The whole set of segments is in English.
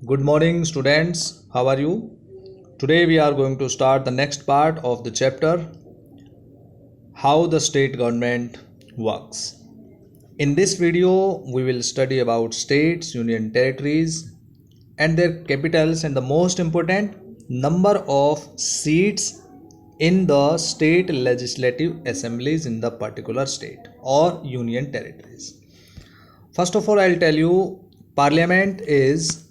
Good morning, students. How are you? Today we are going to start the next part of the chapter How the State Government Works. In this video, we will study about states, union territories, and their capitals, and the most important, number of seats in the state legislative assemblies in the particular state or union territories. First of all, I'll tell you Parliament is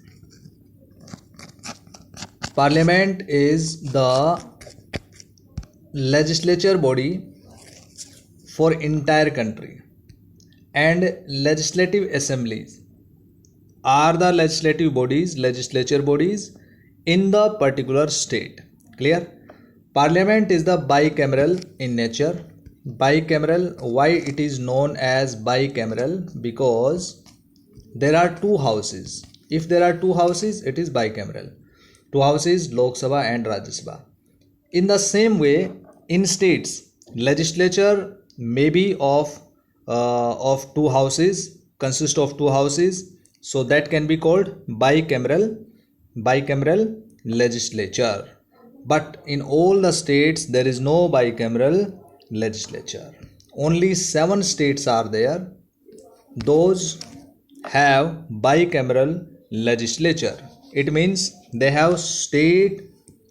the legislature body for entire country, and legislative assemblies are the legislature bodies in the particular state. Clear? Parliament is the bicameral in nature. Bicameral, why it is known as bicameral? Because there are two houses. If there are two houses, it is bicameral. Two houses, Lok Sabha and Rajya Sabha. In the same way, in states, legislature may be of two houses, consist of two houses, so that can be called bicameral legislature. But in all the states, there is no bicameral legislature. Only 7 states are there. Those have bicameral legislature. It means they have state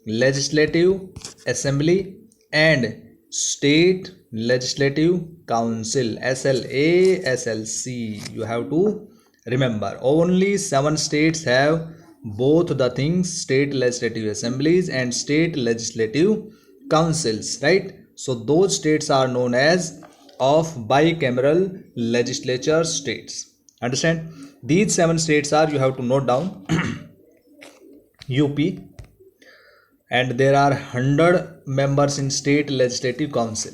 legislative assembly and state legislative council, SLA, SLC. You have to remember, only 7 states have both the things, state legislative assemblies and state legislative councils, right? So those states are known as of bicameral legislature states. Understand? These 7 states are, you have to note down, UP, and there are 100 members in state legislative council.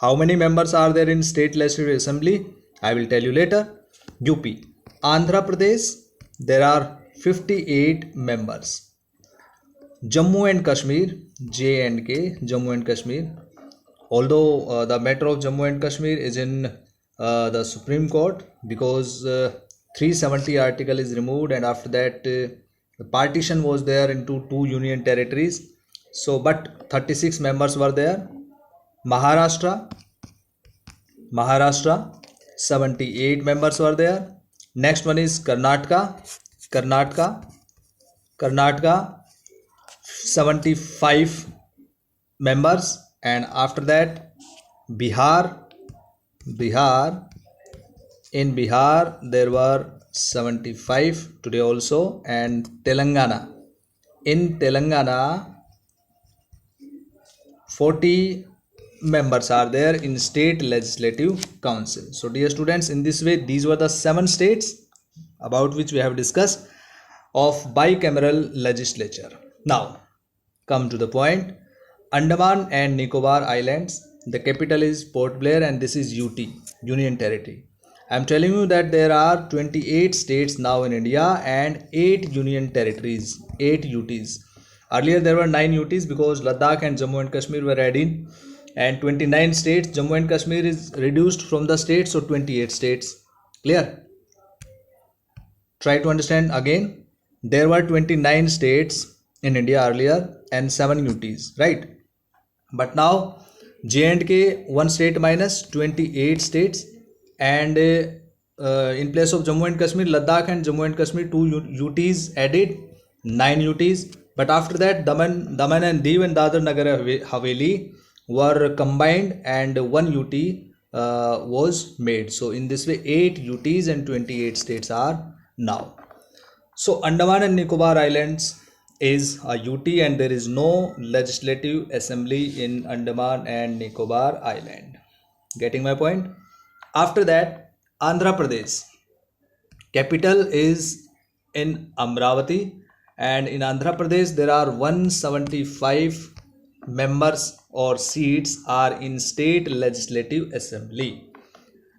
How many members are there in state legislative assembly? I will tell you later. UP. Andhra Pradesh, there are 58 members. Jammu and Kashmir, J&K, Jammu and Kashmir, although the matter of Jammu and Kashmir is in the Supreme Court, because 370 article is removed, and after that the partition was there into 2 union territories. So but 36 members were there. Maharashtra 78 members were there. Next one is Karnataka 75 members, and after that Bihar, in Bihar there were 75 today also, and Telangana, in Telangana 40 members are there in state legislative council. So dear students, in this way these were the 7 states about which we have discussed of bicameral legislature. Now come to the point. Andaman and Nicobar Islands, the capital is Port Blair, and this is UT, Union Territory. I am telling you that there are 28 states now in India and 8 union territories, 8 UTs. Earlier there were 9 UTs because Ladakh and Jammu and Kashmir were added, and 29 states. Jammu and Kashmir is reduced from the states, so 28 states. Clear? Try to understand again. There were 29 states in India earlier and 7 UTs, right? But now J&K 1 state minus 28 states, and in place of Jammu and Kashmir, Ladakh and Jammu and Kashmir 2 UTs added, 9 UTs. But after that Daman and Diu and Dadar Nagar Haveli were combined and 1 UT was made. So in this way 8 UTs and 28 states are now. So Andaman and Nicobar Islands is a UT, and there is no legislative assembly in Andaman and Nicobar Island. Getting my point? After that, Andhra Pradesh, capital is in Amravati, and in Andhra Pradesh there are 175 members or seats are in state legislative assembly.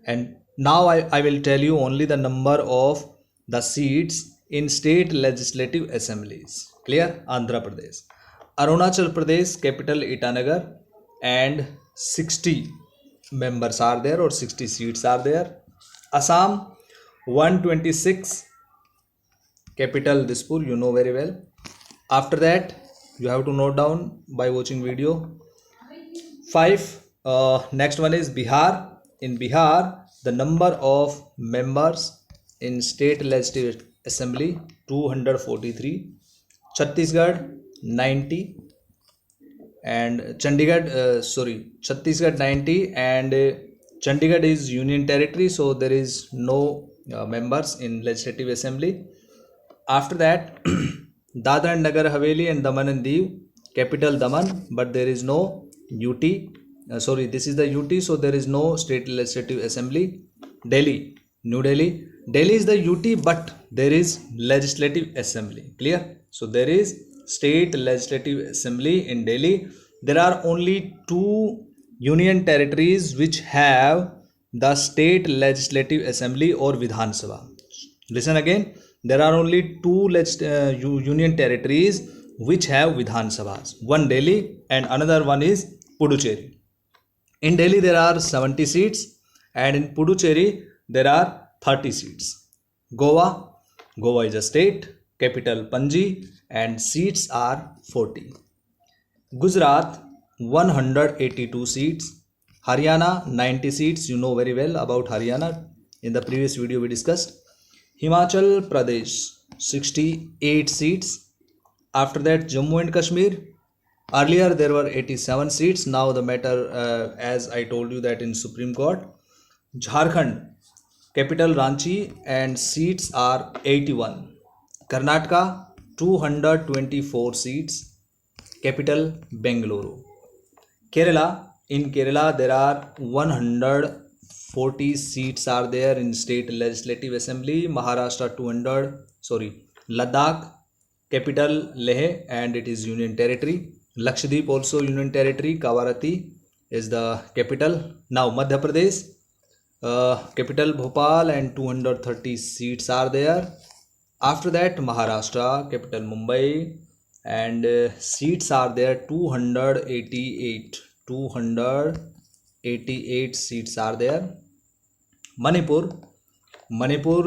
And now I will tell you only the number of the seats in state legislative assemblies. Clear? Andhra Pradesh. Arunachal Pradesh, capital Itanagar, and 60 members are there, or 60 seats are there. Assam 126, capital Dispur, you know very well. After that, you have to note down by watching video. 5. Next one is Bihar. In Bihar, the number of members in state legislative assembly 243. Chhattisgarh 90 and Chhattisgarh 90 and Chandigarh is union territory, so there is no members in legislative assembly. After that, Dadra and Nagar Haveli and Daman and Diu, capital Daman, but there is no UT. This is the UT, so there is no state legislative assembly. Delhi, New Delhi. Delhi is the UT, but there is legislative assembly. Clear? So there is state legislative assembly in Delhi. There are only 2 union territories which have the state legislative assembly or Vidhan Sabha. Listen again. There are only 2 union territories which have Vidhan Sabhas. One Delhi and another one is Puducherry. In Delhi there are 70 seats and in Puducherry there are 30 seats. Goa is a state, capital Panji, and seats are 40. Gujarat 182 seats. Haryana 90 seats. You know very well about Haryana. In the previous video we discussed. Himachal Pradesh 68 seats. After that, Jammu and Kashmir. Earlier there were 87 seats. Now the matter, as I told you, that in Supreme Court. Jharkhand, capital Ranchi, and seats are 81. Karnataka 224 seats. Capital Bengaluru. Kerala, in Kerala there are 140 seats are there in state legislative assembly. Maharashtra Ladakh, capital Leh, and it is union territory. Lakshadweep also union territory. Kavaratti is the capital. Now Madhya Pradesh, capital Bhopal, and 230 seats are there. After that, Maharashtra, capital Mumbai, and seats are there 288 seats are there. Manipur,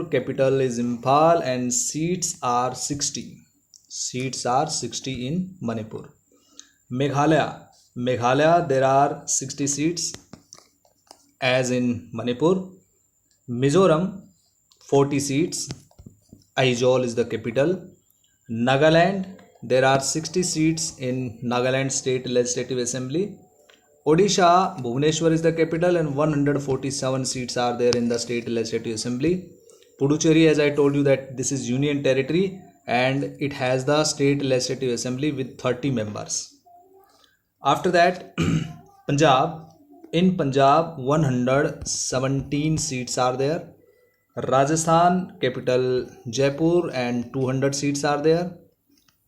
capital is Imphal, and seats are 60 in Manipur. Meghalaya, there are 60 seats as in Manipur. Mizoram 40 seats. Aizawl is the capital. Nagaland, there are 60 seats in Nagaland State Legislative Assembly. Odisha, Bhubaneswar is the capital, and 147 seats are there in the State Legislative Assembly. Puducherry, as I told you, that this is union territory and it has the State Legislative Assembly with 30 members. After that, Punjab. In Punjab, 117 seats are there. Rajasthan, capital Jaipur, and 200 seats are there.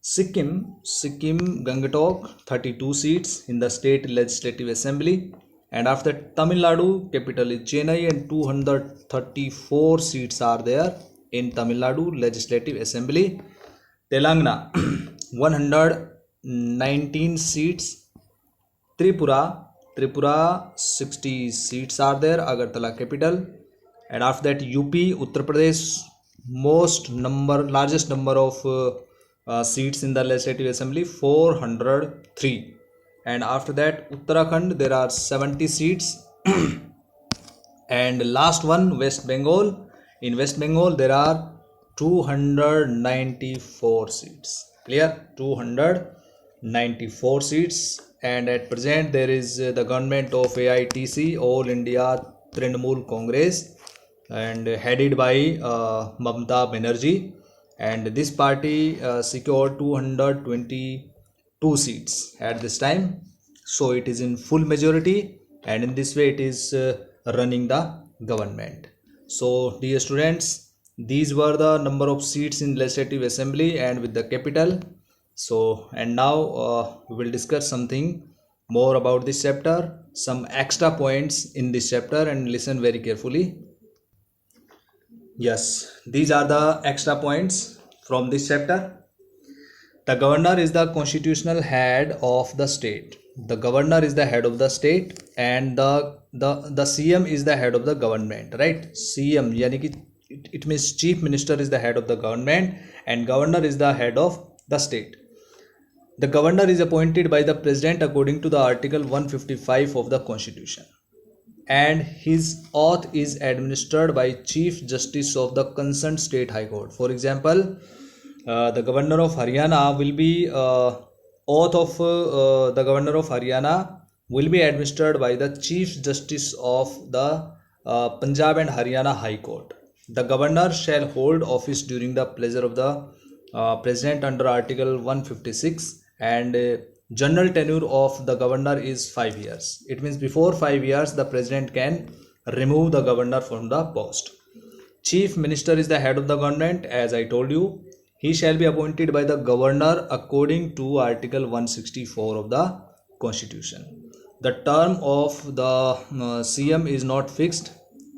Sikkim, Gangtok, 32 seats in the State Legislative Assembly. And after Tamil Nadu, capital is Chennai, and 234 seats are there in Tamil Nadu Legislative Assembly. Telangana, 119 seats. Tripura, 60 seats are there. Agartala capital. And after that, UP, Uttar Pradesh, largest number of seats in the Legislative Assembly, 403. And after that, Uttarakhand, there are 70 seats. And last one, West Bengal. In West Bengal, there are 294 seats. Clear? 294 seats. And at present, there is the government of AITC, All India Trinamool Congress, and headed by Mamata Banerjee. And this party secured 222 seats at this time. So it is in full majority, and in this way it is running the government. So dear students, these were the number of seats in Legislative Assembly and with the capital. So, and now we will discuss something more about this chapter, some extra points in this chapter, and listen very carefully. Yes, these are the extra points from this chapter. The governor is the constitutional head of the state. The governor is the head of the state, and the CM is the head of the government, right? CM, yani ki it means chief minister is the head of the government, and governor is the head of the state. The governor is appointed by the president according to the article 155 of the constitution, and his oath is administered by chief justice of the concerned state high court. For example, the governor of Haryana will be oath of the governor of Haryana will be administered by the chief justice of the Punjab and Haryana high court. The governor shall hold office during the pleasure of the president under article 156, and general tenure of the governor is 5 years. It means before 5 years the president can remove the governor from the post. Chief minister is the head of the government. As I told you, he shall be appointed by the governor according to article 164 of the constitution. The term of the CM is not fixed,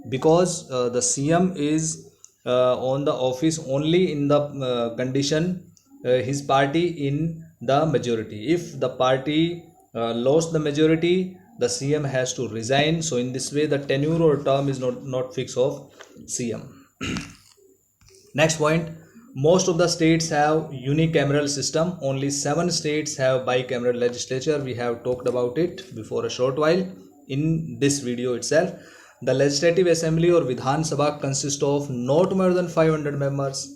because the CM is on the office only in the condition his party in the majority. If the party lost the majority, the CM has to resign. So in this way the tenure or term is not fixed of CM. Next point, most of the states have unicameral system. Only 7 states have bicameral legislature. We have talked about it before a short while in this video itself. The legislative assembly or Vidhan Sabha consists of not more than 500 members.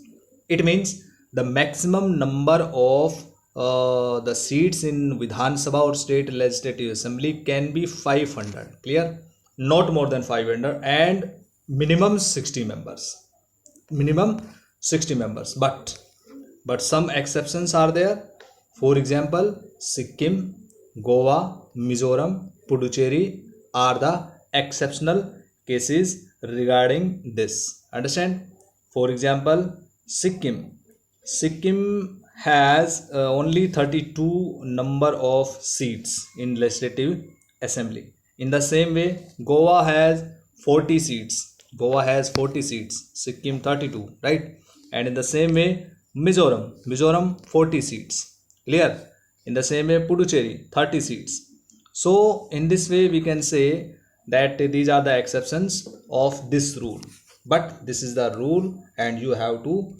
It means the maximum number of the seats in Vidhan Sabha or state legislative assembly can be 500. Clear? Not more than 500, and minimum 60 members. Minimum 60 members. But some exceptions are there. For example, Sikkim, Goa, Mizoram, Puducherry are the exceptional cases regarding this. Understand? For example, Sikkim has only 32 number of seats in legislative assembly. In the same way, Goa has 40 seats. Sikkim 32, right? And in the same way, Mizoram 40 seats. Clear? In the same way, Puducherry 30 seats. So in this way we can say that these are the exceptions of this rule, but this is the rule and you have to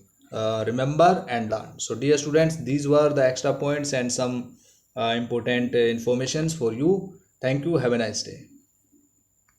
remember and learn. So dear students, these were the extra points and some important informations for you. Thank you. Have a nice day.